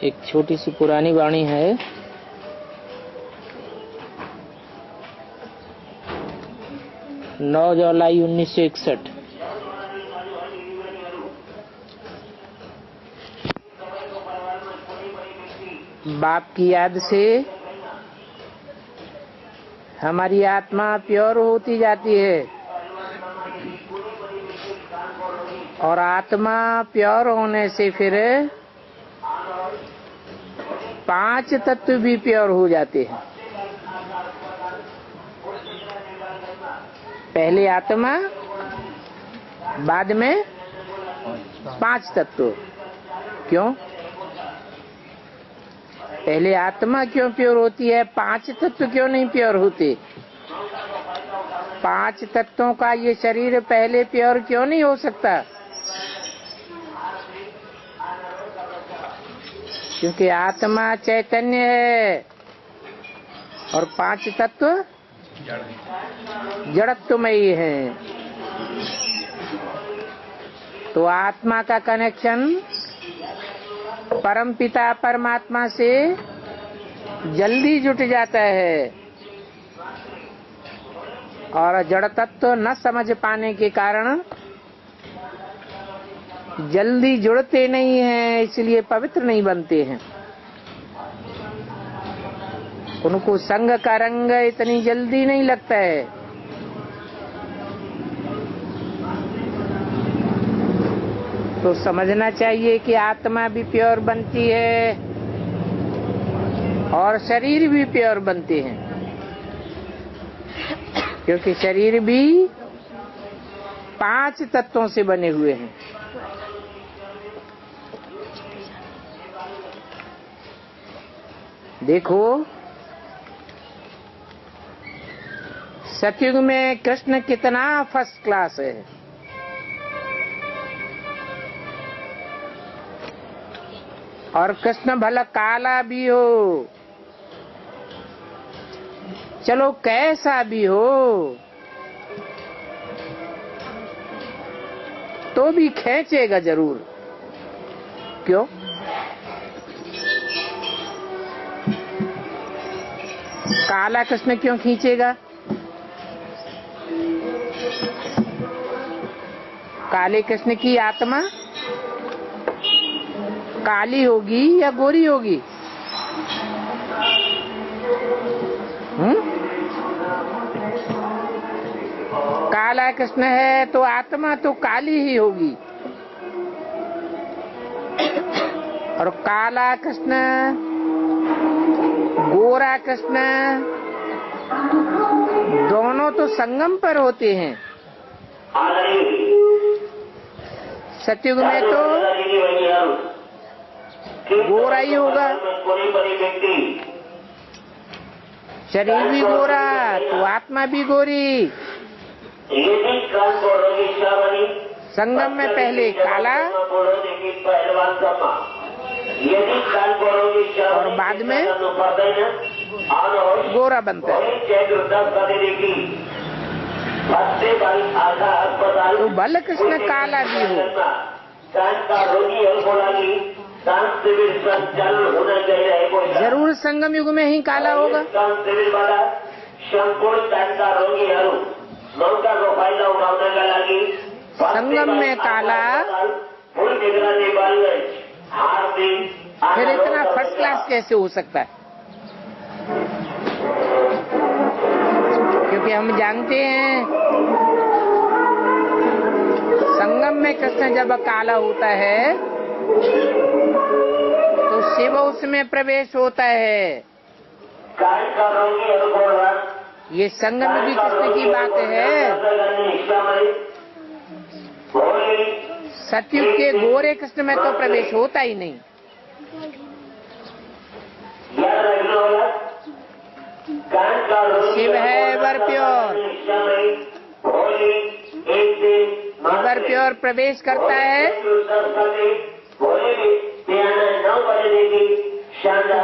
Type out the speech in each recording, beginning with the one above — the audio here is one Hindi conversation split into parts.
एक छोटी सी पुरानी वाणी है। 9 जुलाई 1961। बाप की याद से हमारी आत्मा प्योर होती जाती है और आत्मा प्योर होने से फिर 5 तत्व भी प्योर हो जाते हैं। पहले आत्मा, बाद में 5 तत्व। क्यों? पहले आत्मा क्यों प्योर होती है, 5 तत्व क्यों नहीं प्योर होते? 5 तत्वों का ये शरीर पहले प्योर क्यों नहीं हो सकता? क्योंकि आत्मा चैतन्य है और 5 तत्व जड़त्वमयी है। तो आत्मा का कनेक्शन परम पिता परमात्मा से जल्दी जुट जाता है और जड़ तत्व न समझ पाने के कारण जल्दी जुड़ते नहीं हैं, इसलिए पवित्र नहीं बनते हैं। उनको संग का रंग इतनी जल्दी नहीं लगता है। तो समझना चाहिए कि आत्मा भी प्योर बनती है और शरीर भी प्योर बनते हैं, क्योंकि शरीर भी 5 तत्वों से बने हुए हैं। देखो, सतयुग में कृष्ण कितना फर्स्ट क्लास है। और कृष्ण भला काला भी हो, चलो कैसा भी हो, तो भी खींचेगा जरूर। क्यों? काला कृष्ण क्यों खींचेगा? काले कृष्ण की आत्मा काली होगी या गोरी होगी? काला कृष्ण है तो आत्मा तो काली ही होगी। और काला कृष्ण, गोरा कृष्ण दोनों तो संगम पर होते हैं। सतयुग में तो गोरा ही होगा, शरीर भी गोरा तो आत्मा भी गोरी। संगम में पहले काला और बाद में गोरा बनता है। तो बल कृष्ण काला भी हो, जरूर संगम युग में ही काला होगा। संगम में काला, फिर इतना फर्स्ट क्लास कैसे हो सकता है? क्योंकि हम जानते हैं संगम में कृष्ण जब काला होता है तो शिव उसमें प्रवेश होता है। ये संगम भी कृष्ण की बात है। सतयुग के गोरे कृष्ण में तो प्रवेश होता ही नहीं। शिव है एवर प्योर, एवर प्योर प्रवेश करता है तो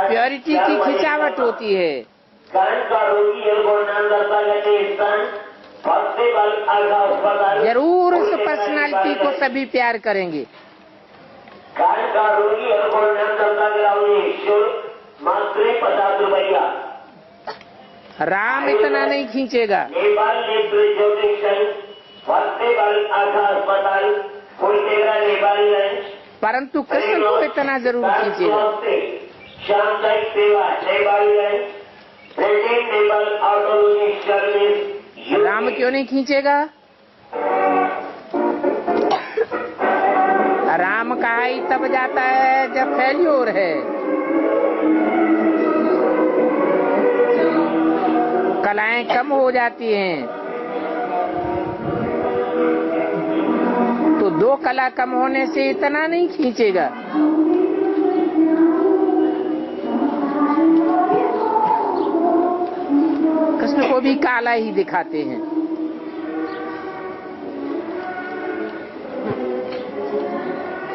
प्योरिटी की खिंचावट होती है। जरूर उस पर्सनालिटी को सभी प्यार करेंगे। मात्र 50 रुपया। राम इतना नहीं खींचेगा। नेपाल नेत्र ज्योतिषन हॉस्पिटल आशा अस्पताल फुलटेगरा नेपालीगंज। परंतु कृष्ण को इतना जरूर खींचेगा। सामुदायिक सेवा Nepaliganj. Present Nepal otology service. Ram क्यों नहीं खींचेगा? राम कहा ही तब जाता है जब फेल्योर है। कलाएं कम हो जाती हैं तो 2 कला कम होने से इतना नहीं खींचेगा। कृष्ण को भी काला ही दिखाते हैं।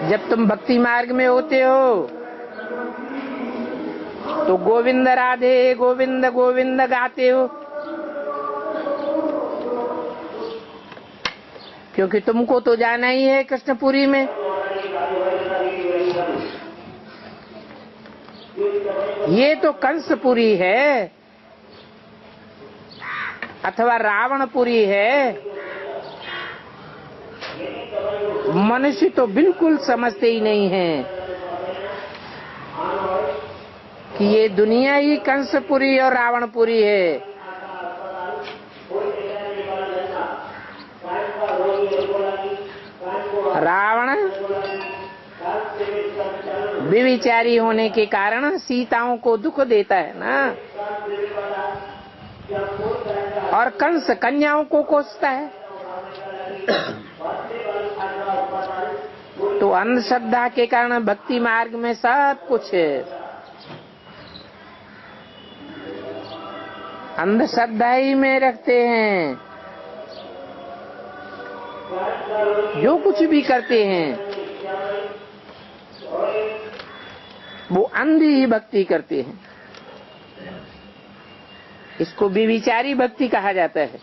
जब तुम भक्ति मार्ग में होते हो तो गोविंद राधे गोविंद गोविंद गाते हो, क्योंकि तुमको तो जाना ही है कृष्णपुरी में। ये तो कंसपुरी है अथवा रावणपुरी है। मनुष्य तो बिल्कुल समझते ही नहीं है कि ये दुनिया ही कंसपुरी और रावणपुरी है। रावण व्यभिचारी होने के कारण सीताओं को दुख देता है ना, और कंस कन्याओं को कोसता है। तो अंधश्रद्धा के कारण भक्ति मार्ग में सब कुछ है। अंधश्रद्धा ही में रखते हैं, जो कुछ भी करते हैं वो अंधी ही भक्ति करते हैं। इसको व्यभिचारी भक्ति कहा जाता है।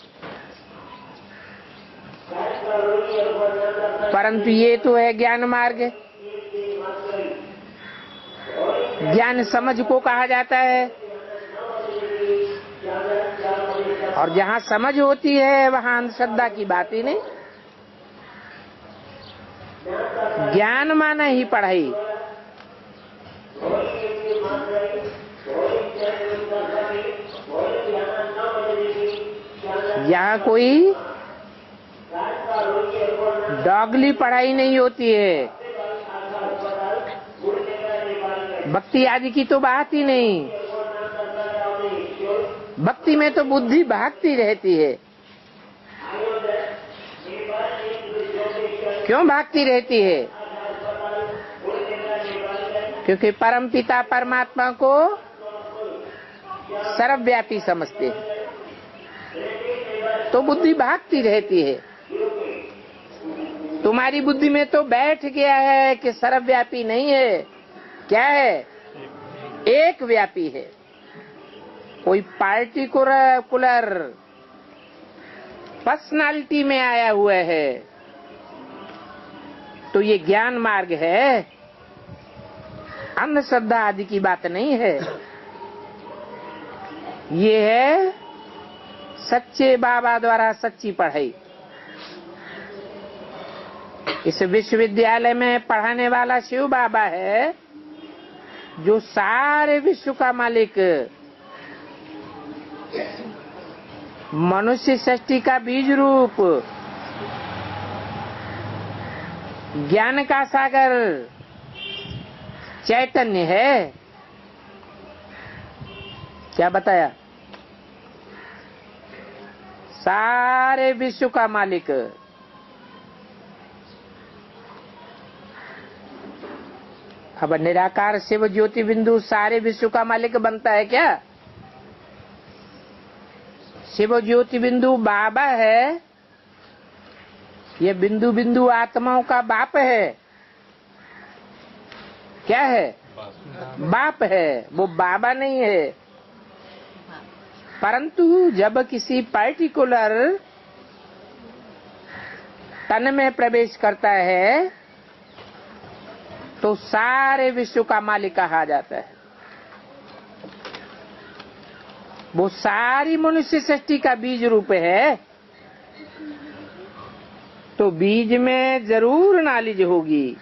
परंतु ये तो है ज्ञान मार्ग। ज्ञान समझ को कहा जाता है, और जहाँ समझ होती है वहाँ अंधश्रद्धा की बात ही नहीं। ज्ञान माना ही पढ़ाई। यहाँ कोई डॉगली पढ़ाई नहीं होती है। भक्ति आदि की तो बात ही नहीं। भक्ति में तो बुद्धि भागती रहती है। क्यों भागती रहती है? क्योंकि परमपिता परमात्मा को सर्वव्यापी समझते हैं, तो बुद्धि भागती रहती है। तुम्हारी बुद्धि में तो बैठ गया है कि सर्वव्यापी नहीं है। क्या है? एक व्यापी है। कोई पार्टिकुलर पर्सनालिटी में आया हुआ है। तो ये ज्ञान मार्ग है, अंधश्रद्धा आदि की बात नहीं है। ये है सच्चे बाबा द्वारा सच्ची पढ़ाई। इस विश्वविद्यालय में पढ़ाने वाला शिव बाबा है, जो सारे विश्व का मालिक, मनुष्य सृष्टि का बीज रूप, ज्ञान का सागर चैतन्य है। क्या बताया? सारे विश्व का मालिक। अब निराकार शिव ज्योति बिंदु सारे विश्व का मालिक बनता है क्या? शिव ज्योति बिंदु बाबा है, ये बिंदु बिंदु आत्माओं का बाप है। क्या है? बाप है, वो बाबा नहीं है। परंतु जब किसी पार्टिकुलर तन में प्रवेश करता है तो सारे विश्व का मालिक कहा जाता है। वो सारी मनुष्य सृष्टि का बीज रूप है, तो बीज में जरूर नॉलेज होगी।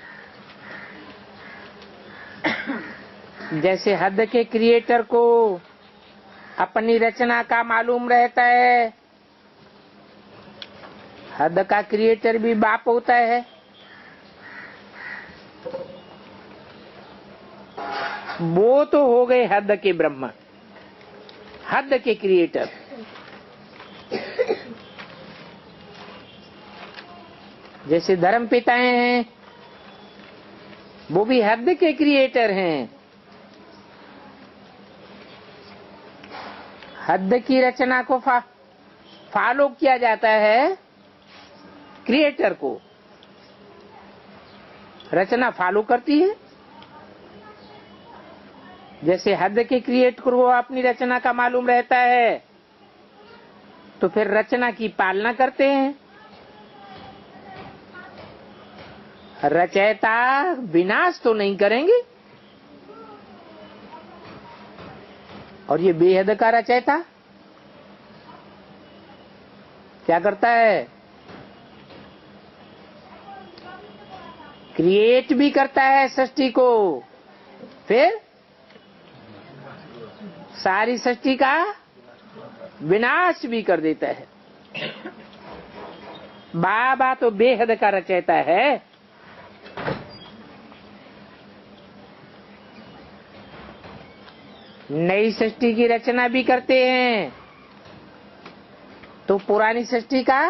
जैसे हद के क्रिएटर को अपनी रचना का मालूम रहता है, हद का क्रिएटर भी बाप होता है। वो तो हो गए हद के ब्रह्मा, हद के क्रिएटर। जैसे धर्म पिताएं हैं, वो भी हद के क्रिएटर हैं। हद की रचना को फॉलो किया जाता है, क्रिएटर को रचना फॉलो करती है। जैसे हद के क्रिएटर को अपनी रचना का मालूम रहता है, तो फिर रचना की पालना करते हैं। रचयिता विनाश तो नहीं करेंगे, और ये बेहद का रचयिता क्या करता है? क्रिएट भी करता है सृष्टि को, फिर सारी सृष्टि का विनाश भी कर देता है। बाबा तो बेहद का रचयिता है। नई सृष्टि की रचना भी करते हैं, तो पुरानी सृष्टि का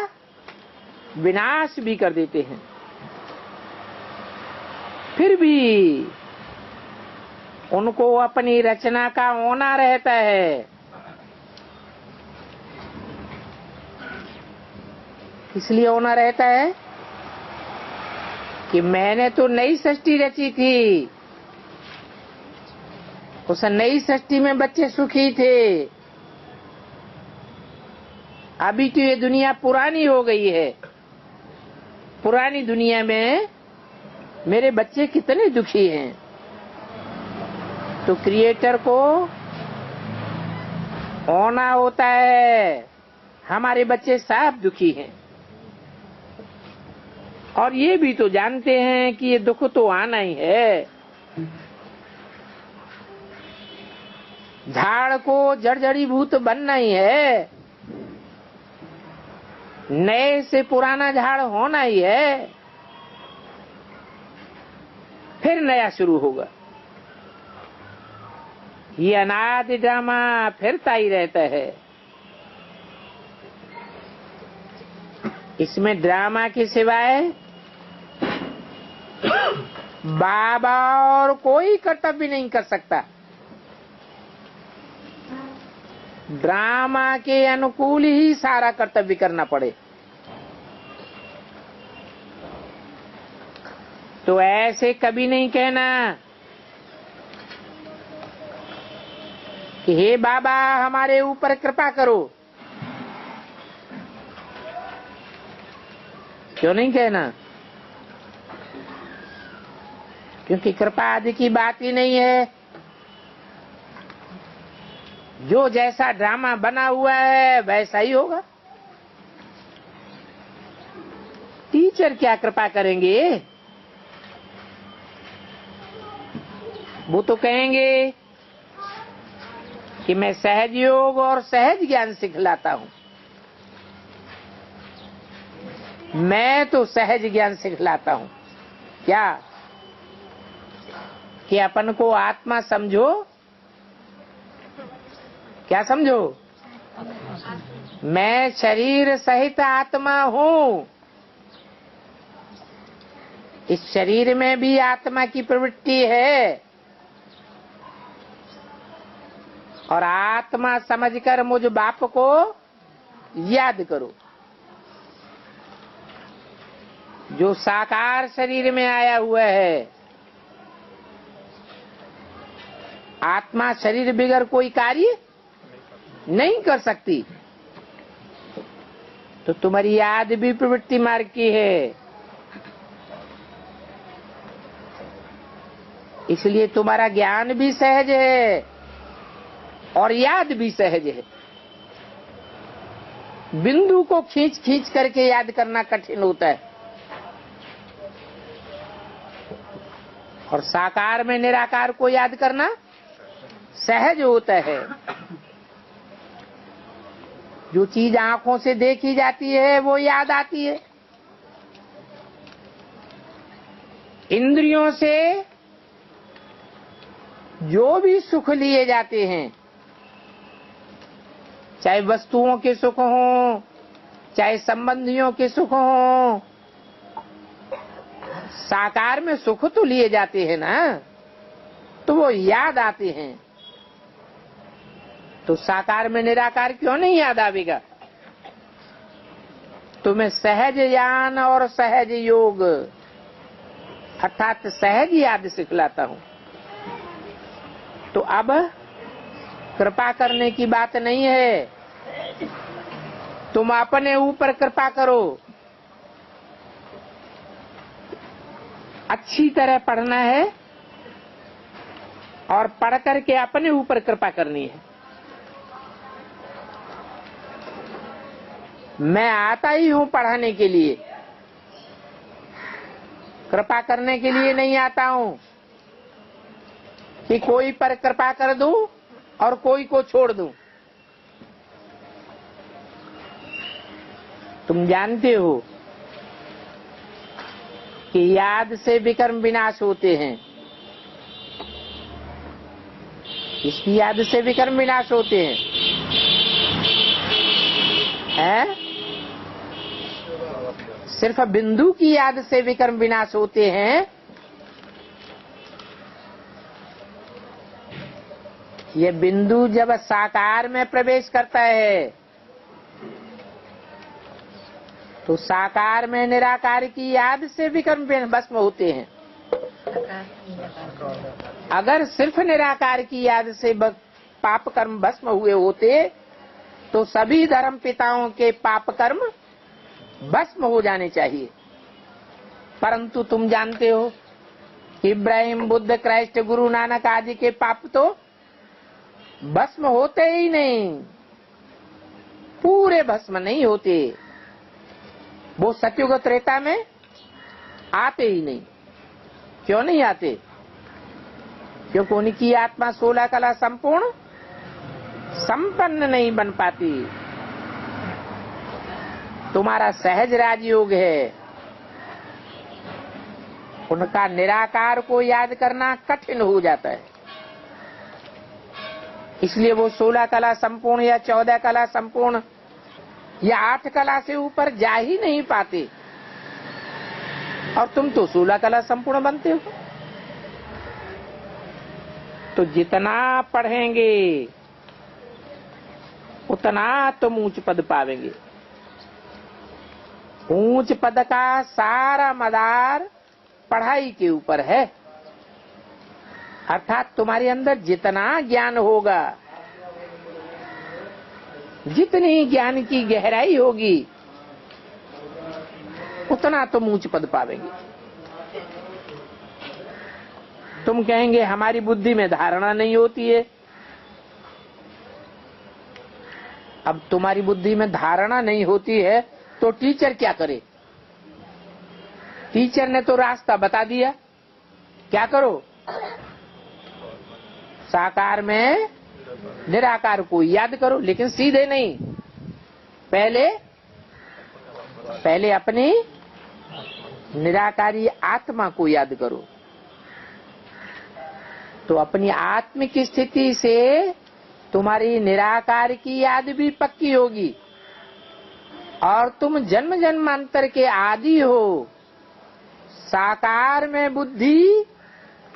विनाश भी कर देते हैं। फिर भी उनको अपनी रचना का होना रहता है, इसलिए होना रहता है कि मैंने तो नई सृष्टि रची थी, उस नई सृष्टि में बच्चे सुखी थे। अभी तो ये दुनिया पुरानी हो गई है, पुरानी दुनिया में मेरे बच्चे कितने दुखी हैं। तो क्रिएटर को होना होता है, हमारे बच्चे सब दुखी हैं, और ये भी तो जानते हैं कि ये दुख तो आना ही है। झाड़ को जड़जड़ीभूत बनना ही है, नए से पुराना झाड़ होना ही है, फिर नया शुरू होगा। ये अनादि ड्रामा फिरता ही रहता है। इसमें ड्रामा के सिवाय बाबा और कोई कर्तव्य नहीं कर सकता। ड्रामा के अनुकूल ही सारा कर्तव्य करना पड़े। तो ऐसे कभी नहीं कहना कि हे बाबा हमारे ऊपर कृपा करो। क्यों नहीं कहना? क्योंकि कृपा आदि की बात ही नहीं है। जो जैसा ड्रामा बना हुआ है वैसा ही होगा। टीचर क्या कृपा करेंगे? वो तो कहेंगे कि मैं सहज योग और सहज ज्ञान सिखलाता हूं। मैं तो सहज ज्ञान सिखलाता हूं। क्या कि अपन को आत्मा समझो? क्या समझो? मैं शरीर सहित आत्मा हूं। इस शरीर में भी आत्मा की प्रवृत्ति है, और आत्मा समझकर मुझ बाप को याद करो जो साकार शरीर में आया हुआ है। आत्मा शरीर बिगर कोई कार्य नहीं कर सकती। तो तुम्हारी याद भी प्रवृत्ति मार्ग की है, इसलिए तुम्हारा ज्ञान भी सहज है। और याद भी सहज है। बिंदु को खींच खींच करके याद करना कठिन होता है, और साकार में निराकार को याद करना सहज होता है। जो चीज आंखों से देखी जाती है वो याद आती है, इंद्रियों से जो भी सुख लिए जाते हैं, चाहे वस्तुओं के सुख हों, चाहे संबंधियों के सुख हों, साकार में सुख तो लिए जाते हैं ना, तो वो याद आते हैं। तो साकार में निराकार क्यों नहीं याद आवेगा? तो मैं सहज ज्ञान और सहज योग अर्थात सहज याद सिखलाता हूं। तो अब कृपा करने की बात नहीं है, तुम अपने ऊपर कृपा करो। अच्छी तरह पढ़ना है और पढ़ करके अपने ऊपर कृपा करनी है। मैं आता ही हूं पढ़ाने के लिए, कृपा करने के लिए नहीं आता हूं कि कोई पर कृपा कर दूं और कोई को छोड़ दूं। तुम जानते हो कि याद से विकर्म विनाश होते हैं, इसकी याद से विकर्म विनाश होते हैं? सिर्फ बिंदु की याद से विकर्म विनाश होते हैं। ये बिंदु जब साकार में प्रवेश करता है तो साकार में निराकार की याद से विकर्म भस्म होते हैं। अगर सिर्फ निराकार की याद से पाप कर्म भस्म हुए होते तो सभी धर्म पिताओं के पाप कर्म भस्म हो जाने चाहिए। परंतु तुम जानते हो कि इब्राहिम, बुद्ध, क्राइस्ट, गुरु नानक आदि के पाप तो भस्म होते ही नहीं, पूरे भस्म नहीं होते। वो सतयुग त्रेता में आते ही नहीं। क्यों नहीं आते? क्योंकि उनकी आत्मा 16 कला संपूर्ण संपन्न नहीं बन पाती। तुम्हारा सहज राजयोग है, उनका निराकार को याद करना कठिन हो जाता है। इसलिए वो 16 कला संपूर्ण या 14 कला संपूर्ण या 8 कला से ऊपर जा ही नहीं पाते, और तुम तो 16 कला संपूर्ण बनते हो। तो जितना पढ़ेंगे उतना तुम ऊंच पद पावेंगे। ऊंच पद का सारा मदार पढ़ाई के ऊपर है, अर्थात तुम्हारे अंदर जितना ज्ञान होगा, जितनी ज्ञान की गहराई होगी, उतना तुम ऊंच पद पावेंगे। तुम कहेंगे हमारी बुद्धि में धारणा नहीं होती है। अब तुम्हारी बुद्धि में धारणा नहीं होती है तो टीचर क्या करे? टीचर ने तो रास्ता बता दिया, क्या करो? साकार में निराकार को याद करो, लेकिन सीधे नहीं, पहले अपनी निराकारी आत्मा को याद करो। तो अपनी आत्मिक स्थिति से तुम्हारी निराकार की याद भी पक्की होगी, और तुम जन्म जन्मांतर के आदि हो। साकार में बुद्धि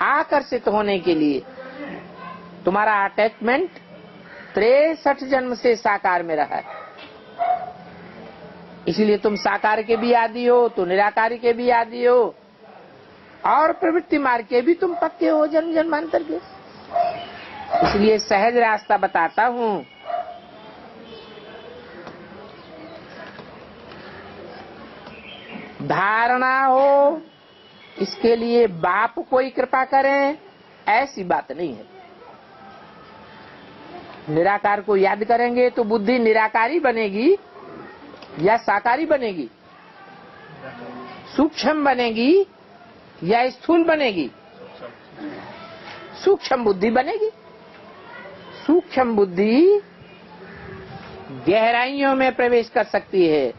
आकर्षित होने के लिए तुम्हारा अटैचमेंट 63 जन्म से साकार में रहा है। इसलिए तुम साकार के भी आदि हो, तो निराकार के भी आदि हो, और प्रवृत्ति मार्ग के भी तुम पक्के हो जन्म जन्मांतर के। इसलिए सहज रास्ता बताता हूं। धारणा हो इसके लिए बाप कोई कृपा करें, ऐसी बात नहीं है। निराकार को याद करेंगे तो बुद्धि निराकारी बनेगी या साकारी बनेगी, सूक्ष्म बनेगी या स्थूल बनेगी? सूक्ष्म बुद्धि बनेगी। सूक्ष्म बुद्धि गहराइयों में प्रवेश कर सकती है।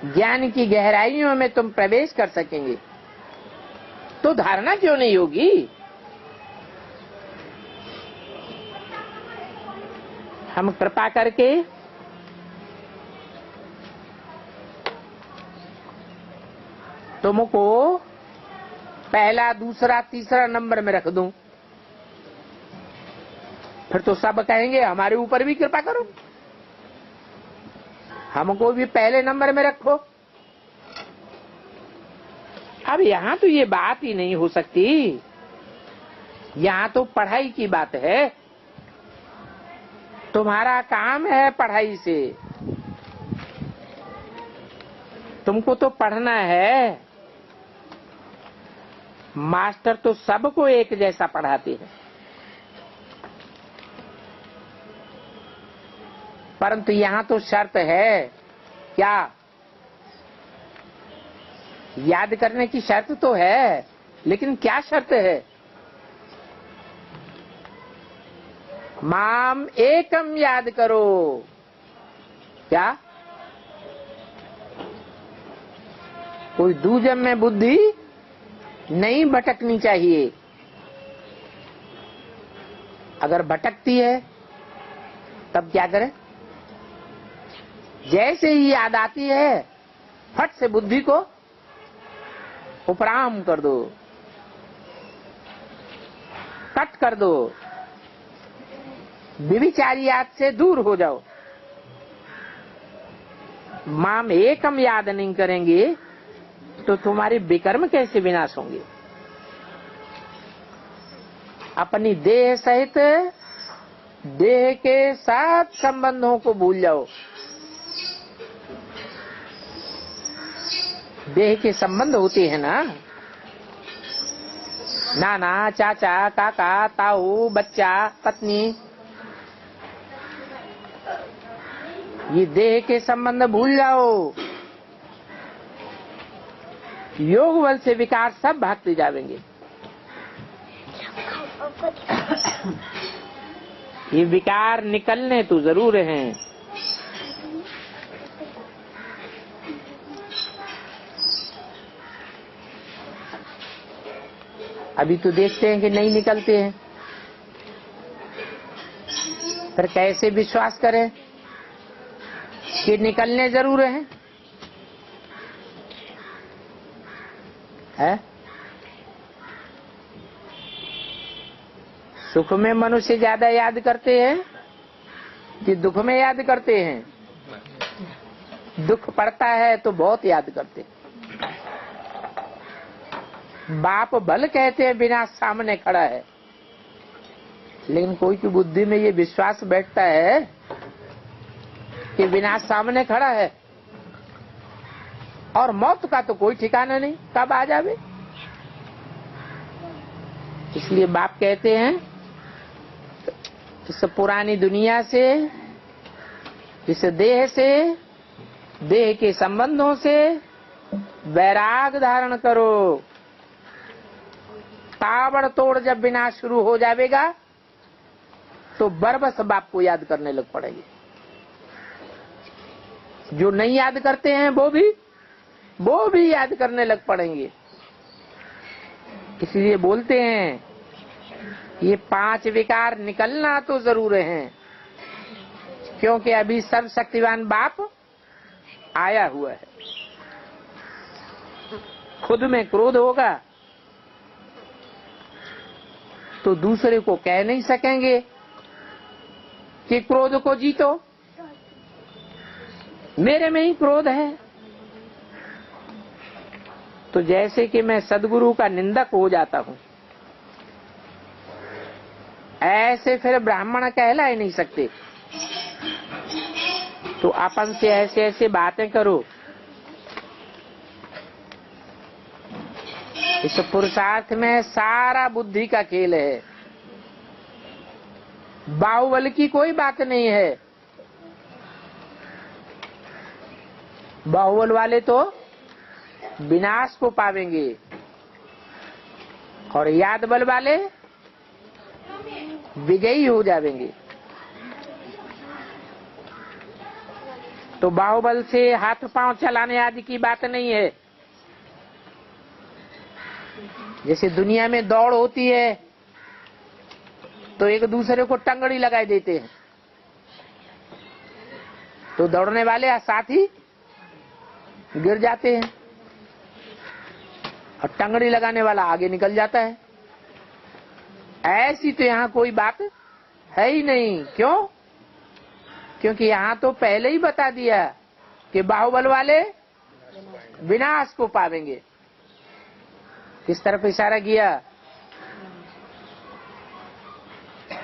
ज्ञान की गहराइयों में तुम प्रवेश कर सकेंगे तो धारणा क्यों नहीं होगी? हम कृपा करके तुमको पहला, दूसरा, तीसरा नंबर में रख दूं, फिर तो सब कहेंगे हमारे ऊपर भी कृपा करो, हमको भी पहले नंबर में रखो। अब यहाँ तो ये बात ही नहीं हो सकती। यहाँ तो पढ़ाई की बात है। तुम्हारा काम है पढ़ाई से, तुमको तो पढ़ना है। मास्टर तो सबको एक जैसा पढ़ाते हैं, परंतु यहाँ तो शर्त है क्या? याद करने की शर्त तो है, लेकिन क्या शर्त है? माम एकम याद करो। क्या? कोई दूजम में बुद्धि नहीं भटकनी चाहिए। अगर भटकती है तब क्या करें? जैसे ही याद आती है फट से बुद्धि को उपराम कर दो, कट कर दो, व्यभिचारियात से दूर हो जाओ। माम एकम याद नहीं करेंगे तो तुम्हारे विकर्म कैसे विनाश होंगे? अपनी देह सहित देह के साथ संबंधों को भूल जाओ। देह के संबंध होते हैं ना, नाना, चाचा, काका, ताऊ, बच्चा, पत्नी, ये देह के संबंध भूल जाओ। योग बल से विकार सब भागते जाएंगे। ये विकार निकलने तो जरूर हैं। अभी तो देखते हैं कि नहीं निकलते हैं, फिर कैसे विश्वास करें कि निकलने जरूर हैं? है? सुख में मनुष्य ज्यादा याद करते हैं कि दुख में याद करते हैं? दुख पड़ता है तो बहुत याद करते हैं। बाप भल कहते हैं बिना सामने खड़ा है, लेकिन कोई की बुद्धि में ये विश्वास बैठता है कि बिना सामने खड़ा है और मौत का तो कोई ठिकाना नहीं, कब आ जावे। इसलिए बाप कहते हैं इस पुरानी दुनिया से, इस देह से, देह के संबंधों से वैराग धारण करो। ताबड़तोड़ जब विनाश शुरू हो जाएगा तो बरबस बाप को याद करने लग पड़ेंगे। जो नहीं याद करते हैं वो भी याद करने लग पड़ेंगे। इसलिए बोलते हैं ये 5 विकार निकलना तो जरूर है, क्योंकि अभी सर्वशक्तिवान बाप आया हुआ है। खुद में क्रोध होगा तो दूसरे को कह नहीं सकेंगे कि क्रोध को जीतो, मेरे में ही क्रोध है। तो जैसे कि मैं सदगुरु का निंदक हो जाता हूं, ऐसे फिर ब्राह्मण कहला ही नहीं सकते। तो अपन से ऐसे ऐसे बातें करो। इस पुरुषार्थ में सारा बुद्धि का खेल है। बाहुबल की कोई बात नहीं है। बाहुबल वाले तो विनाश को पावेंगे और याद बल वाले विजयी हो जाएंगे। तो बाहुबल से हाथ पांव चलाने आदि की बात नहीं है। जैसे दुनिया में दौड़ होती है तो एक दूसरे को टंगड़ी लगाए देते हैं, तो दौड़ने वाले साथी गिर जाते हैं और टंगड़ी लगाने वाला आगे निकल जाता है। ऐसी तो यहाँ कोई बात है ही नहीं। क्यों? क्योंकि यहाँ तो पहले ही बता दिया कि बाहुबल वाले विनाश को पावेंगे। किस तरफ इशारा किया?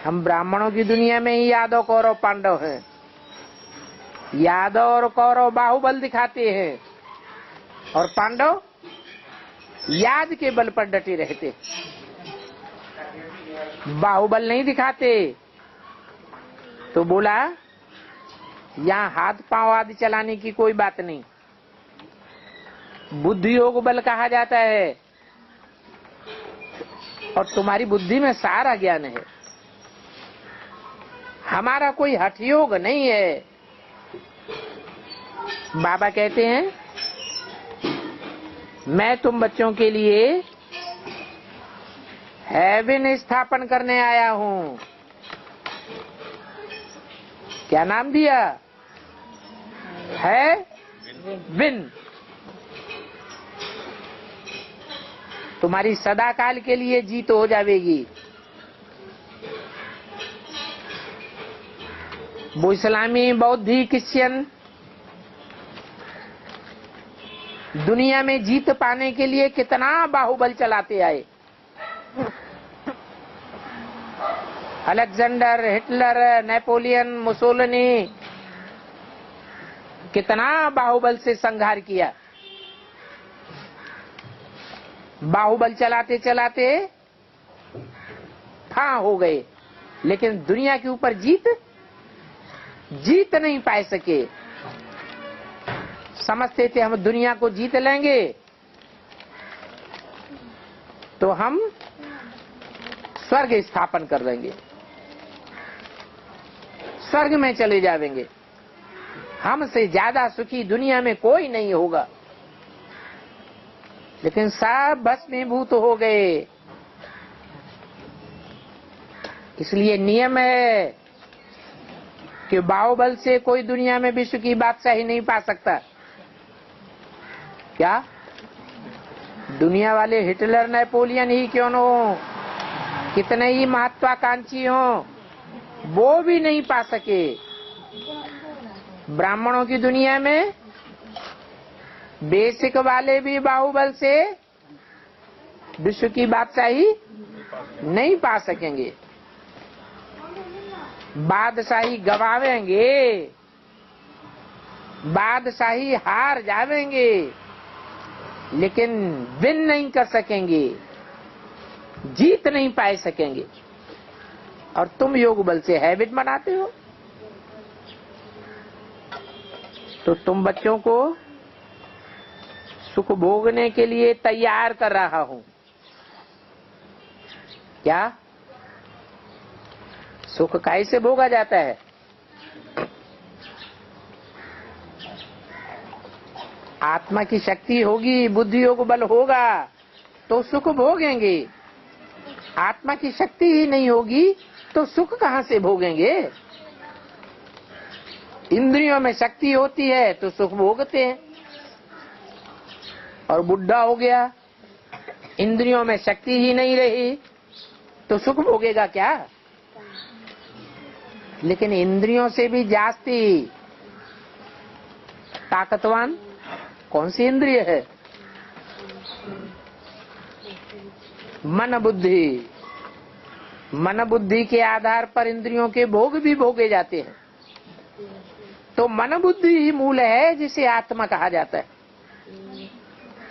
हम ब्राह्मणों की दुनिया में ही यादव कौरव पांडव हैं। यादव और कौरव बाहुबल दिखाते हैं और पांडव याद के बल पर डटे रहते, बाहुबल नहीं दिखाते। तो बोला यहाँ हाथ पांव आदि चलाने की कोई बात नहीं, बुद्धि योग बल कहा जाता है और तुम्हारी बुद्धि में सारा ज्ञान है। हमारा कोई हठ योग नहीं है। बाबा कहते हैं मैं तुम बच्चों के लिए हेवन स्थापन करने आया हूं। क्या नाम दिया है? विन। तुम्हारी सदा काल के लिए जीत हो जाएगी। वो इस्लामी, बौद्धी, क्रिश्चियन दुनिया में जीत पाने के लिए कितना बाहुबल चलाते आए। अलेक्जेंडर, हिटलर, नेपोलियन, मुसोलिनी कितना बाहुबल से संहार किया। बाहुबल चलाते चलाते हाँ हो गए, लेकिन दुनिया के ऊपर जीत नहीं पाए सके। समझते थे हम दुनिया को जीत लेंगे तो हम स्वर्ग स्थापन कर देंगे, स्वर्ग में चले जाएंगे, हमसे ज्यादा सुखी दुनिया में कोई नहीं होगा। लेकिन सब भस्मीभूत हो गए। इसलिए नियम है कि बाहुबल से कोई दुनिया में विश्व की बादशाही नहीं पा सकता। क्या दुनिया वाले हिटलर, नेपोलियन ही क्यों न हो, कितने ही महत्वाकांक्षी हो, वो भी नहीं पा सके। ब्राह्मणों की दुनिया में बेसिक वाले भी बाहुबल से विश्व की बादशाही नहीं पा सकेंगे। बादशाही गवावेंगे, बादशाही हार जावेंगे, लेकिन विन नहीं कर सकेंगे, जीत नहीं पाए सकेंगे। और तुम योग बल से हैबिट बनाते हो। तो तुम बच्चों को सुख भोगने के लिए तैयार कर रहा हूं। क्या सुख कैसे भोगा जाता है? आत्मा की शक्ति होगी, बुद्धि योग बल होगा तो सुख भोगेंगे। आत्मा की शक्ति ही नहीं होगी तो सुख कहां से भोगेंगे? इंद्रियों में शक्ति होती है तो सुख भोगते हैं। और बुढ़ा हो गया, इंद्रियों में शक्ति ही नहीं रही तो सुख भोगेगा क्या? लेकिन इंद्रियों से भी जास्ती ताकतवान कौन सी इंद्रिय है? मन बुद्धि। मन बुद्धि के आधार पर इंद्रियों के भोग भी भोगे जाते हैं। तो मन बुद्धि ही मूल है जिसे आत्मा कहा जाता है।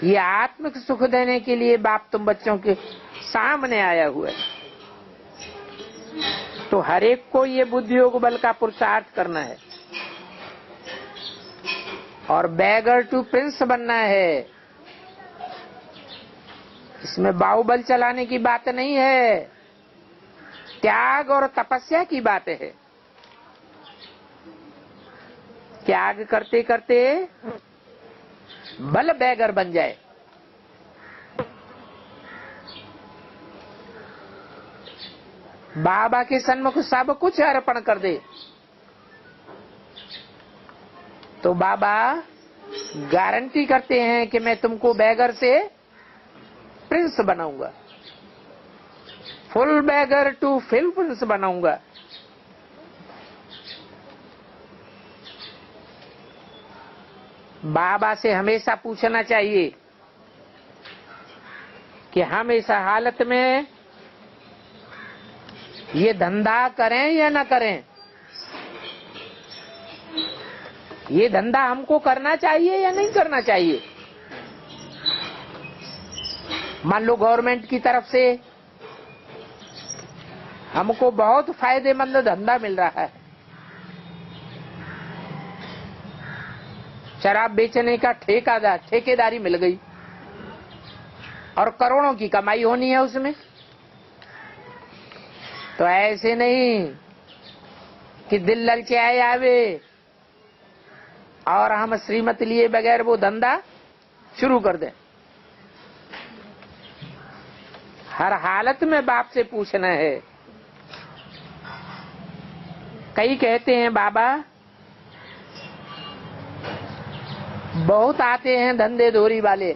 ये आत्मिक सुख देने के लिए बाप तुम बच्चों के सामने आया हुआ है। तो हर एक को ये बुद्धि योग बल का पुरुषार्थ करना है और बैगर टू प्रिंस बनना है। इसमें बाहुबल चलाने की बात नहीं है, त्याग और तपस्या की बात है। त्याग करते करते बल बैगर बन जाए। बाबा के सन्मुख सब कुछ अर्पण कर दे तो बाबा गारंटी करते हैं कि मैं तुमको बैगर से प्रिंस बनाऊंगा, full beggar to full prince बनाऊंगा। बाबा से हमेशा पूछना चाहिए कि हम इस हालत में ये धंधा करें या ना करें, ये धंधा हमको करना चाहिए या नहीं करना चाहिए। मान लो गवर्नमेंट की तरफ से हमको बहुत फायदेमंद धंधा मिल रहा है, शराब बेचने का ठेकेदारी मिल गई और करोड़ों की कमाई होनी है उसमें। तो ऐसे नहीं कि दिल ललचाए आवे और हम श्रीमत लिए बगैर वो धंधा शुरू कर दें। हर हालत में बाप से पूछना है। कई कहते हैं बाबा बहुत आते हैं धंधे धोरी वाले,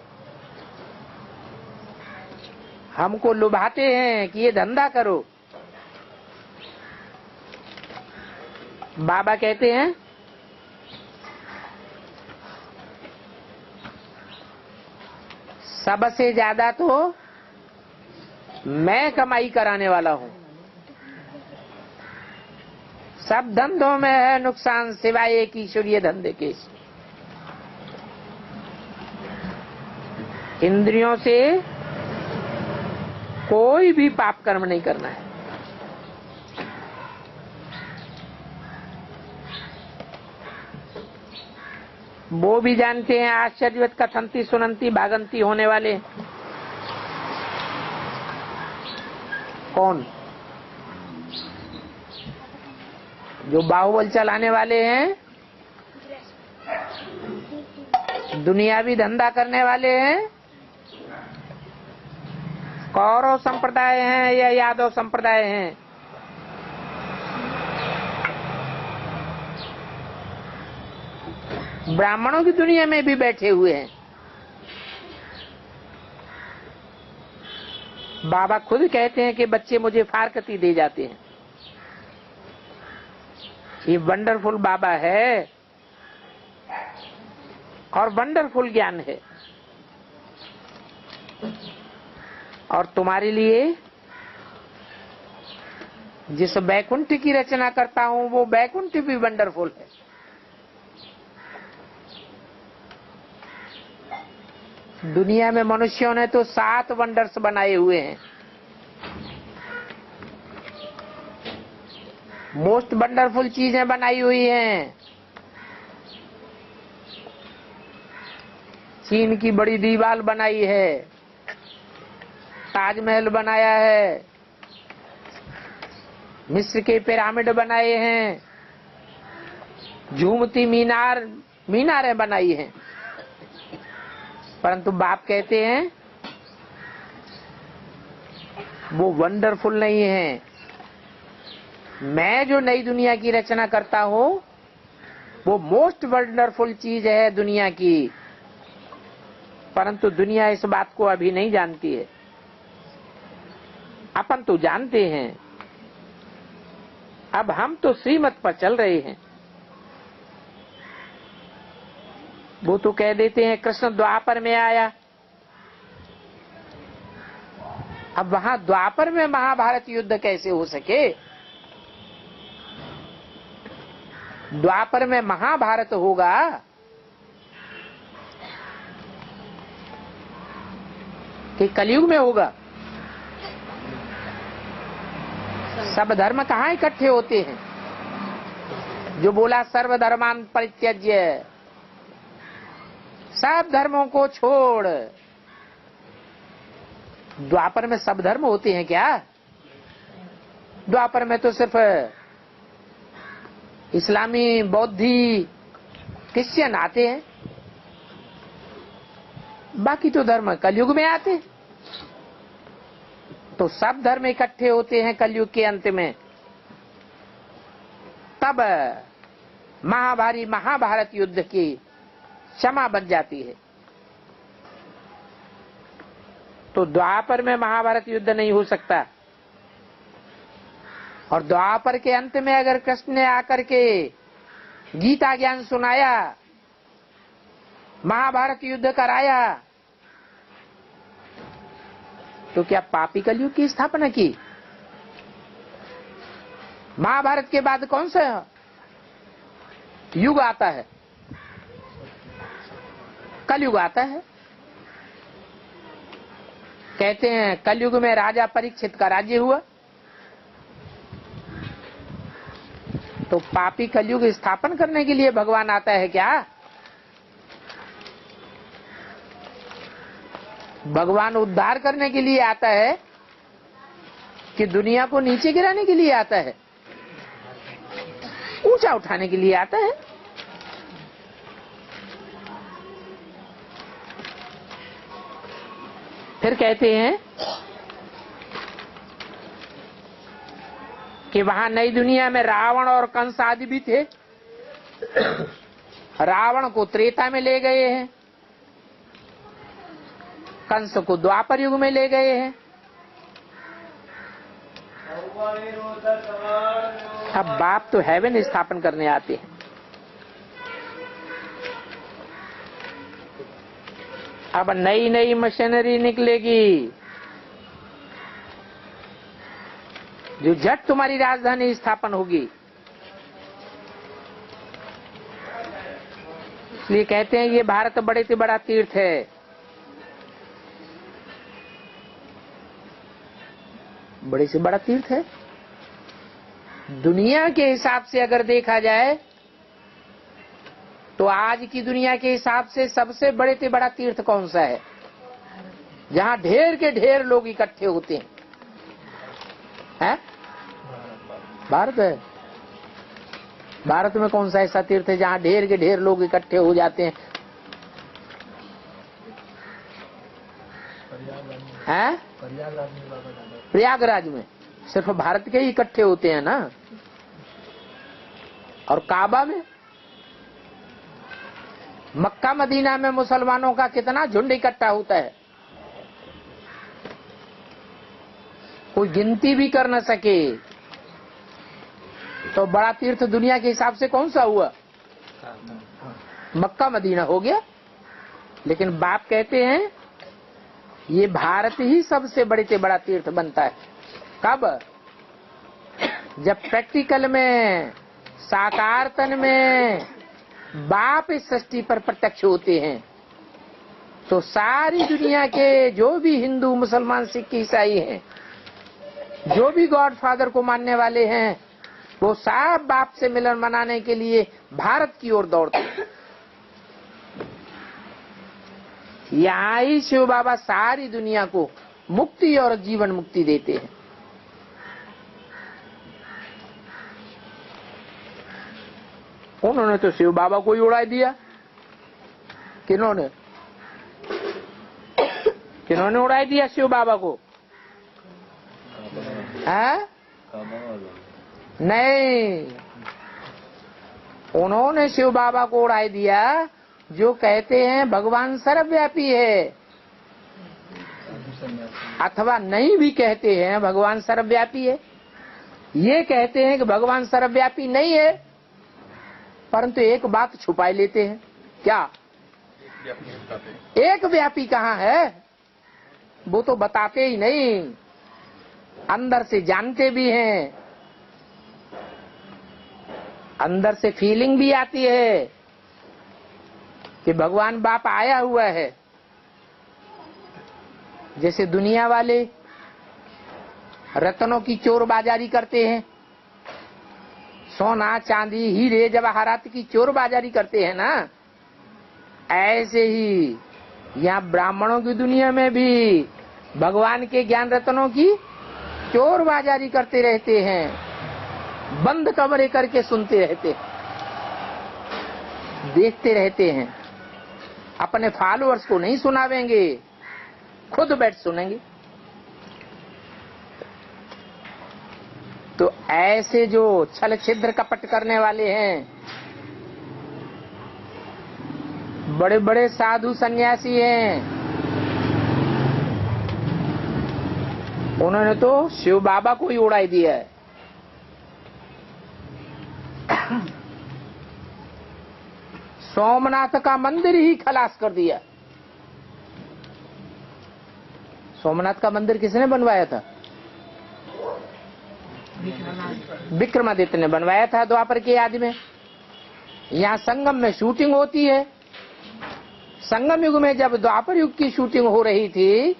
हमको लुभाते हैं कि ये धंधा करो। बाबा कहते हैं सबसे ज्यादा तो मैं कमाई कराने वाला हूं। सब धंधों में है नुकसान सिवाय एक ईश्वरीय धंधे के। इंद्रियों से कोई भी पाप कर्म नहीं करना है। वो भी जानते हैं आश्चर्यवत कथंती सुनंती भागंती होने वाले कौन? जो बाहुबल चलाने वाले हैं, दुनियावी धंधा करने वाले हैं, कौरव संप्रदाय हैं या यादव संप्रदाय हैं। ब्राह्मणों की दुनिया में भी बैठे हुए हैं। बाबा खुद कहते हैं कि बच्चे मुझे फारकती दे जाते हैं। ये वंडरफुल बाबा है और वंडरफुल ज्ञान है। और तुम्हारे लिए जिस बैकुंठ की रचना करता हूं वो बैकुंठ भी वंडरफुल है। दुनिया में मनुष्यों ने तो 7 वंडर्स बनाए हुए हैं। मोस्ट वंडरफुल चीजें बनाई हुई हैं। चीन की बड़ी दीवार बनाई है, ताजमहल बनाया है, मिस्र के पिरामिड बनाए हैं, झूमती मीनारें बनाई हैं। परंतु बाप कहते हैं वो वंडरफुल नहीं है। मैं जो नई दुनिया की रचना करता हूं वो मोस्ट वंडरफुल चीज है दुनिया की। परंतु दुनिया इस बात को अभी नहीं जानती है। अपन तो जानते हैं। अब हम तो श्रीमत पर चल रहे हैं। वो तो कह देते हैं कृष्ण द्वापर में आया। अब वहां द्वापर में महाभारत युद्ध कैसे हो सके? द्वापर में महाभारत होगा कि कलयुग में होगा? सब धर्म कहाँ इकट्ठे होते हैं? जो बोला सर्वधर्मान परित्यज्य, सब धर्मों को छोड़। द्वापर में सब धर्म होते हैं क्या? द्वापर में तो सिर्फ इस्लामी, बौद्धी, क्रिश्चियन आते हैं, बाकी तो धर्म कलयुग में आते हैं। तो सब धर्म इकट्ठे होते हैं कलयुग के अंत में, तब महाभारत युद्ध की क्षमा बन जाती है। तो द्वापर में महाभारत युद्ध नहीं हो सकता। और द्वापर के अंत में अगर कृष्ण ने आकर के गीता ज्ञान सुनाया, महाभारत युद्ध कराया, तो क्या पापी कलयुग की स्थापना की? महाभारत के बाद कौन सा युग आता है? कलयुग आता है। कहते हैं कलयुग में राजा परीक्षित का राज्य हुआ। तो पापी कलयुग स्थापन करने के लिए भगवान आता है क्या? भगवान उद्धार करने के लिए आता है कि दुनिया को नीचे गिराने के लिए आता है? ऊंचा उठाने के लिए आता है। फिर कहते हैं कि वहां नई दुनिया में रावण और कंस आदि भी थे। रावण को त्रेता में ले गए हैं, कंस को द्वापर युग में ले गए हैं। अब बाप तो हेवन स्थापन करने आते हैं। अब नई नई मशीनरी निकलेगी जो झट तुम्हारी राजधानी स्थापन होगी। इसलिए कहते हैं ये भारत बड़े से बड़ा तीर्थ है। बड़े से बड़ा तीर्थ है। दुनिया के हिसाब से अगर देखा जाए तो आज की दुनिया के हिसाब से सबसे बड़े से बड़ा तीर्थ कौन सा है? जहां ढेर के ढेर लोग इकट्ठे होते हैं? भारत है। भारत में कौन सा ऐसा तीर्थ है जहां ढेर के ढेर लोग इकट्ठे हो जाते हैं? प्रयागराज में सिर्फ भारत के ही इकट्ठे होते हैं ना। और काबा में, मक्का मदीना में मुसलमानों का कितना झुंड इकट्ठा होता है, कोई गिनती भी कर न सके। तो बड़ा तीर्थ दुनिया के हिसाब से कौन सा हुआ? मक्का मदीना हो गया। लेकिन बाप कहते हैं ये भारत ही सबसे बड़े से बड़ा तीर्थ बनता है। कब? जब प्रैक्टिकल में, साकार तन में बाप इस सृष्टि पर प्रत्यक्ष होते हैं, तो सारी दुनिया के जो भी हिंदू, मुसलमान, सिख, ईसाई हैं, जो भी गॉड फादर को मानने वाले हैं, वो सब बाप से मिलन मनाने के लिए भारत की ओर दौड़ते हैं। यहाँ ही शिव बाबा सारी दुनिया को मुक्ति और जीवन मुक्ति देते हैं। उन्होंने तो शिव बाबा को ही उड़ा दिया। किन्होंने उड़ा दिया शिव बाबा को? है? नहीं, उन्होंने शिव बाबा को उड़ा दिया जो कहते हैं भगवान सर्वव्यापी है, अथवा नहीं भी कहते हैं भगवान सर्वव्यापी है। ये कहते हैं कि भगवान सर्वव्यापी नहीं है, परंतु एक बात छुपाए लेते हैं। क्या? एक व्यापी कहाँ है? वो तो बताते ही नहीं, अंदर से जानते भी हैं, अंदर से फीलिंग भी आती है कि भगवान बाप आया हुआ है। जैसे दुनिया वाले रत्नों की चोर बाजारी करते हैं, सोना चांदी हीरे जवाहरात की चोर बाजारी करते हैं ना, ऐसे ही यहाँ ब्राह्मणों की दुनिया में भी भगवान के ज्ञान रत्नों की चोर बाजारी करते रहते हैं, बंद कमरे करके सुनते रहते हैं, देखते रहते हैं। अपने फॉलोअर्स को नहीं सुनावेंगे, खुद बैठ सुनेंगे। तो ऐसे जो छल छिद्र कपट करने वाले हैं, बड़े बड़े साधु सन्यासी हैं, उन्होंने तो शिव बाबा को ही उड़ाई दिया है। सोमनाथ का मंदिर ही खलास कर दिया। सोमनाथ का मंदिर किसने बनवाया था? विक्रमादित्य ने बनवाया था द्वापर के आदि में। यहाँ संगम में शूटिंग होती है। संगम युग में जब द्वापर युग की शूटिंग हो रही थी,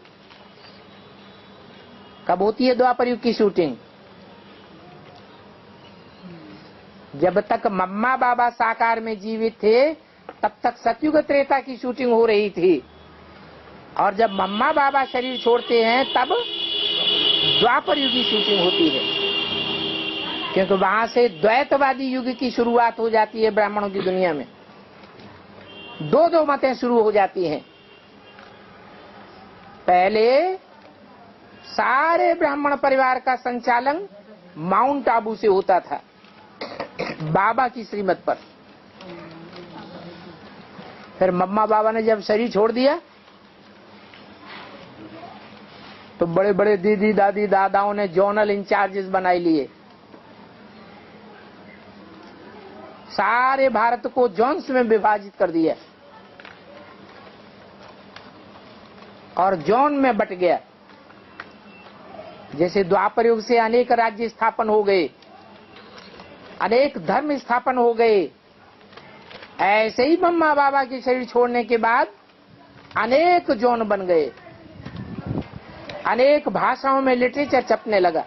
कब होती है द्वापर युग की शूटिंग? जब तक मम्मा बाबा साकार में जीवित थे तब तक सतयुग त्रेता की शूटिंग हो रही थी, और जब मम्मा बाबा शरीर छोड़ते हैं तब द्वापर युग की शूटिंग होती है, क्योंकि वहां से द्वैतवादी युग की शुरुआत हो जाती है। ब्राह्मणों की दुनिया में दो दो मतें शुरू हो जाती हैं। पहले सारे ब्राह्मण परिवार का संचालन माउंट आबू से होता था, बाबा की श्रीमत पर। फिर मम्मा बाबा ने जब शरीर छोड़ दिया तो बड़े बड़े दीदी दादी दादाओं ने जोनल इंचार्जेस बनाए लिए। सारे भारत को जोन्स में विभाजित कर दिया और जोन में बट गया। जैसे द्वापर युग से अनेक राज्य स्थापन हो गए, अनेक धर्म स्थापन हो गए, ऐसे ही मम्मा बाबा के शरीर छोड़ने के बाद अनेक जोन बन गए, अनेक भाषाओं में लिटरेचर छपने लगा।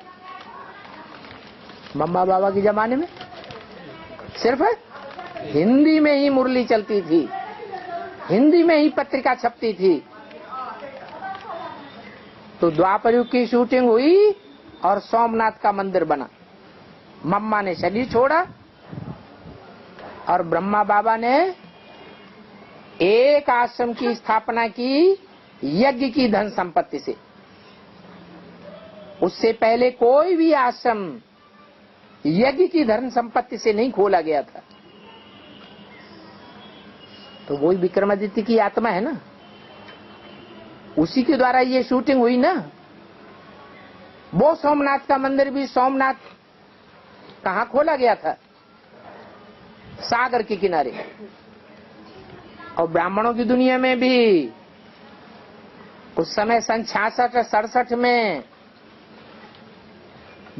मम्मा बाबा के जमाने में सिर्फ हिंदी में ही मुरली चलती थी, हिंदी में ही पत्रिका छपती थी। तो द्वापर युग की शूटिंग हुई और सोमनाथ का मंदिर बना। मम्मा ने शरीर छोड़ा और ब्रह्मा बाबा ने एक आश्रम की स्थापना की यज्ञ की धन संपत्ति से। उससे पहले कोई भी आश्रम यज्ञ की धन संपत्ति से नहीं खोला गया था। तो वही विक्रमादित्य की आत्मा है ना, उसी के द्वारा ये शूटिंग हुई ना। वो सोमनाथ का मंदिर भी सोमनाथ कहाँ खोला गया था? सागर के किनारे। और ब्राह्मणों की दुनिया में भी उस समय सन 66-67 में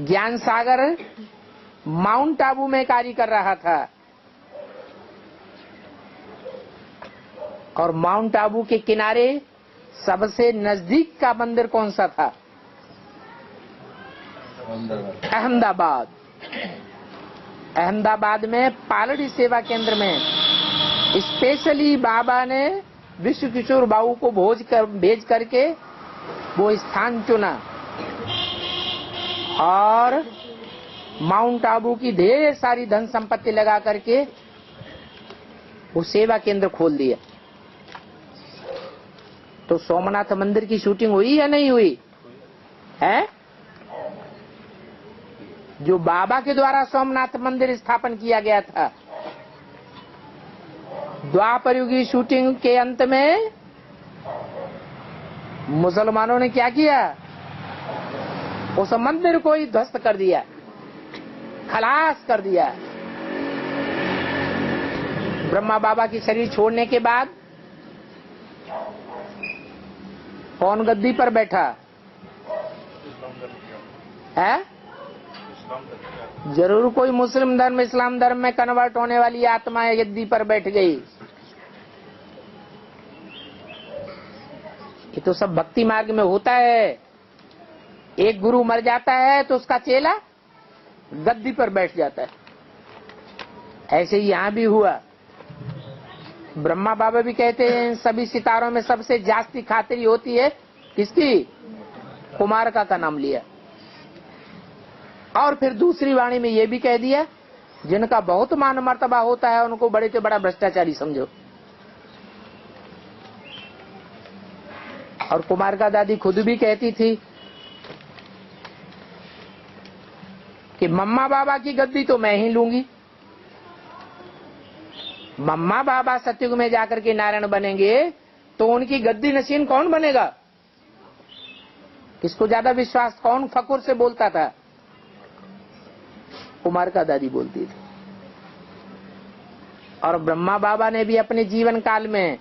ज्ञान सागर माउंट आबू में कार्य कर रहा था, और माउंट आबू के किनारे सबसे नजदीक का मंदिर कौन सा था? अहमदाबाद। अहमदाबाद में पालड़ी सेवा केंद्र में स्पेशली बाबा ने विश्व किशोर बाबू को भेज करके वो स्थान चुना और माउंट आबू की ढेर सारी धन संपत्ति लगा करके वो सेवा केंद्र खोल दिया। तो सोमनाथ मंदिर की शूटिंग हुई या नहीं हुई है? जो बाबा के द्वारा सोमनाथ मंदिर स्थापन किया गया था, द्वापर युगी शूटिंग के अंत में मुसलमानों ने क्या किया? उस मंदिर को ही ध्वस्त कर दिया, खलास कर दिया। ब्रह्मा बाबा की शरीर छोड़ने के बाद कौन गद्दी पर बैठा है? जरूर कोई मुस्लिम धर्म इस्लाम धर्म में कन्वर्ट होने वाली आत्मा गद्दी पर बैठ गई। ये तो सब भक्ति मार्ग में होता है। एक गुरु मर जाता है तो उसका चेला गद्दी पर बैठ जाता है। ऐसे ही यहां भी हुआ। ब्रह्मा बाबा भी कहते हैं सभी सितारों में सबसे जास्ती खातिरी होती है किसकी? कुमारिका का नाम लिया। और फिर दूसरी वाणी में यह भी कह दिया जिनका बहुत मान मर्तबा होता है उनको बड़े से बड़ा भ्रष्टाचारी समझो। और कुमारिका दादी खुद भी कहती थी कि मम्मा बाबा की गद्दी तो मैं ही लूंगी। मम्मा बाबा सतयुग में जाकर के नारायण बनेंगे तो उनकी गद्दी नशीन कौन बनेगा? किसको ज्यादा विश्वास? कौन फकुर से बोलता था? कुमारिका दादी बोलती थी। और ब्रह्मा बाबा ने भी अपने जीवन काल में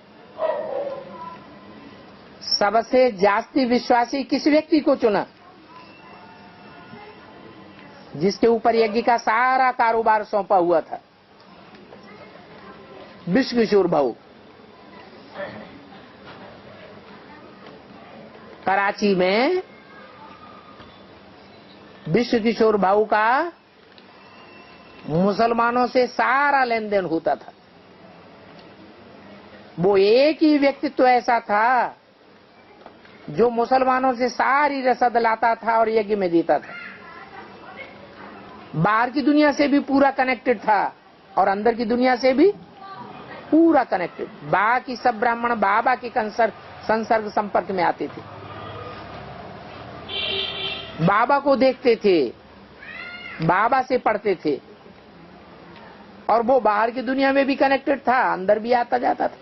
सबसे जास्ती विश्वासी किस व्यक्ति को चुना? जिसके ऊपर यज्ञ का सारा कारोबार सौंपा हुआ था, विश्व किशोर भाऊ। कराची में विश्व किशोर भाऊ का मुसलमानों से सारा लेन देन होता था। वो एक ही व्यक्तित्व ऐसा था जो मुसलमानों से सारी रसद लाता था और यज्ञ में देता था। बाहर की दुनिया से भी पूरा कनेक्टेड था और अंदर की दुनिया से भी पूरा कनेक्टेड। बाकी सब ब्राह्मण बाबा के संसर्ग संपर्क में आते थे, बाबा को देखते थे, बाबा से पढ़ते थे और वो बाहर की दुनिया में भी कनेक्टेड था, अंदर भी आता जाता था।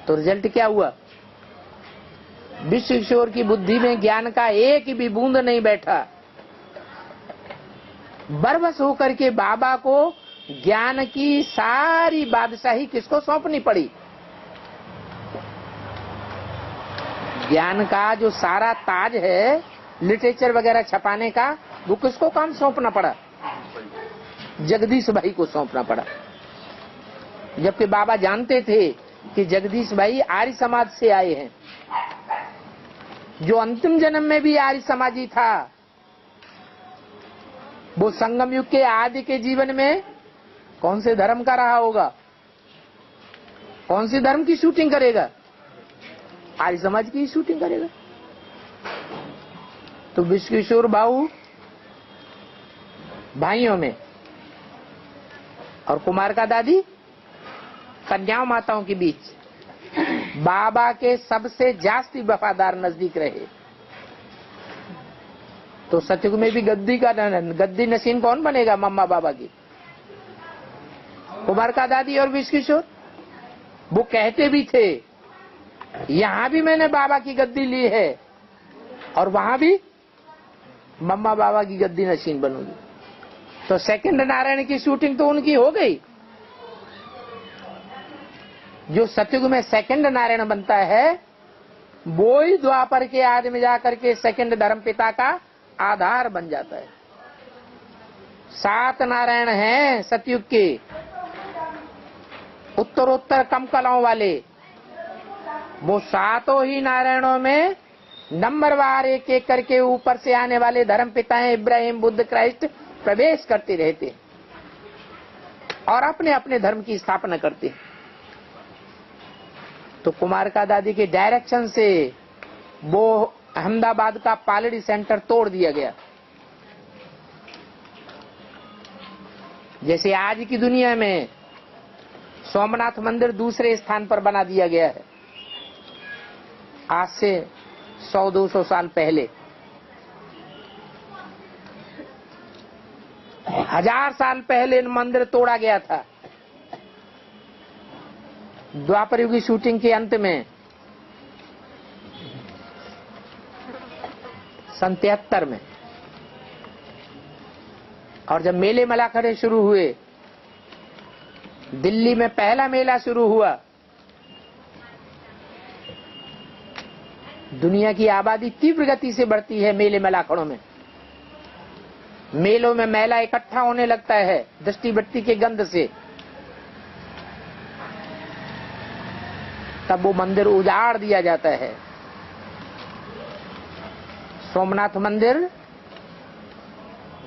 तो रिजल्ट क्या हुआ? विश्व किशोर की बुद्धि में ज्ञान का एक भी बूंद नहीं बैठा। बरबस होकर के बाबा को ज्ञान की सारी बादशाही किसको सौंपनी पड़ी? ज्ञान का जो सारा ताज है लिटरेचर वगैरह छपाने का, वो किसको काम सौंपना पड़ा? जगदीश भाई को सौंपना पड़ा। जबकि बाबा जानते थे कि जगदीश भाई आर्य समाज से आए हैं, जो अंतिम जन्म में भी आर्य समाजी था। वो संगम युग के आदि के जीवन में कौन से धर्म का रहा होगा? कौन सी धर्म की शूटिंग करेगा? आर्य समाज की शूटिंग करेगा। तो विश्व किशोर भाऊ भाइयों में और कुमारिका दादी कन्याओं माताओं के बीच बाबा के सबसे जास्ती वफादार नजदीक रहे। तो सतयुग में भी गद्दी नशीन कौन बनेगा? मम्मा बाबा की, कुमारिका दादी और विश्व किशोर। वो कहते भी थे यहां भी मैंने बाबा की गद्दी ली है और वहां भी मम्मा बाबा की गद्दी नशीन बनूंगी। तो सेकंड नारायण की शूटिंग तो उनकी हो गई। जो सतयुग में सेकंड नारायण बनता है वो ही द्वापर के आदि में जाकर के सेकंड धर्म पिता का आधार बन जाता है। 7 नारायण हैं सतयुग के, उत्तरोत्तर कम कलाओं वाले। वो 7 ही नारायणों में नंबरवार एक एक करके ऊपर से आने वाले धर्म पिता हैं, इब्राहिम, बुद्ध, क्राइस्ट प्रवेश करते रहते और अपने अपने धर्म की स्थापना करते। तो कुमारिका दादी के डायरेक्शन से वो अहमदाबाद का पालड़ी सेंटर तोड़ दिया गया। जैसे आज की दुनिया में सोमनाथ मंदिर दूसरे स्थान पर बना दिया गया है, आज से 100-200 साल पहले। 1000 साल पहले मंदिर तोड़ा गया था। द्वापर युग की शूटिंग के अंत में सन 73 में, और जब मेले मलाखड़े शुरू हुए, दिल्ली में पहला मेला शुरू हुआ। दुनिया की आबादी तीव्र गति से बढ़ती है मेले मलाखड़ों में। मेलों में मैला इकट्ठा होने लगता है दृष्टि बत्ती के गंध से। तब वो मंदिर उजाड़ दिया जाता है सोमनाथ मंदिर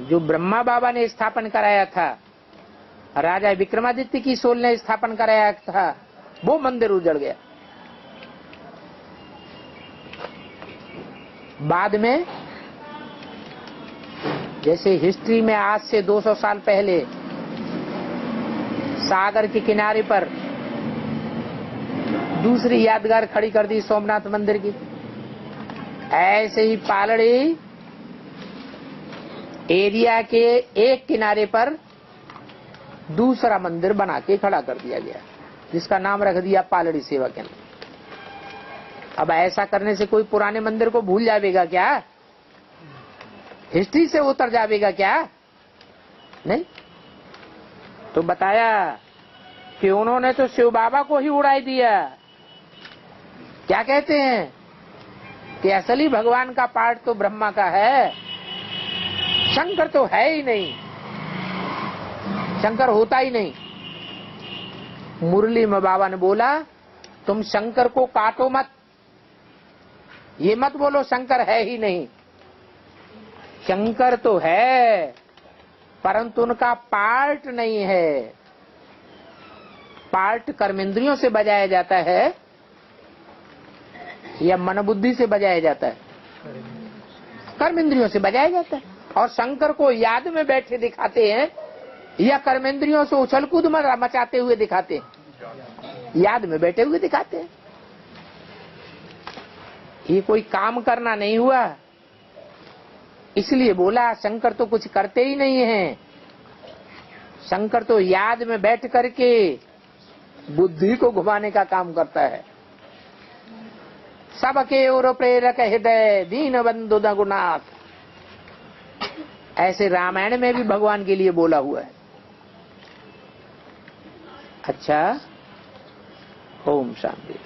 जो ब्रह्मा बाबा ने स्थापन कराया था, राजा विक्रमादित्य की सोल ने स्थापन कराया था, वो मंदिर उजड़ गया। बाद में जैसे हिस्ट्री में आज से 200 साल पहले सागर के किनारे पर दूसरी यादगार खड़ी कर दी सोमनाथ मंदिर की, ऐसे ही पालड़ी एरिया के एक किनारे पर दूसरा मंदिर बना के खड़ा कर दिया गया, जिसका नाम रख दिया पालड़ी सेवा केंद्र। अब ऐसा करने से कोई पुराने मंदिर को भूल जाएगा क्या? हिस्ट्री से उतर जाएगा क्या? नहीं। तो बताया कि उन्होंने तो शिव बाबा को ही उड़ाई दिया। क्या कहते हैं कि असली भगवान का पार्ट तो ब्रह्मा का है, शंकर तो है ही नहीं, शंकर होता ही नहीं। मुरली में बाबा ने बोला तुम शंकर को काटो मत, ये मत बोलो शंकर है ही नहीं। शंकर तो है परंतु उनका पार्ट नहीं है। पार्ट कर्मेंद्रियों से बजाया जाता है या मन बुद्धि से बजाया जाता है? कर्मेंद्रियों से बजाया जाता है। और शंकर को याद में बैठे दिखाते हैं या कर्मेंद्रियों से उछल कूद मचाते हुए दिखाते हैं? याद में बैठे हुए दिखाते हैं। ये कोई काम करना नहीं हुआ, इसलिए बोला शंकर तो कुछ करते ही नहीं हैं। शंकर तो याद में बैठ करके बुद्धि को घुमाने का काम करता है। सबके ओर प्रेरक हृदय दीन बंधु रघुनाथ, ऐसे रामायण में भी भगवान के लिए बोला हुआ है। अच्छा, ओम शांति।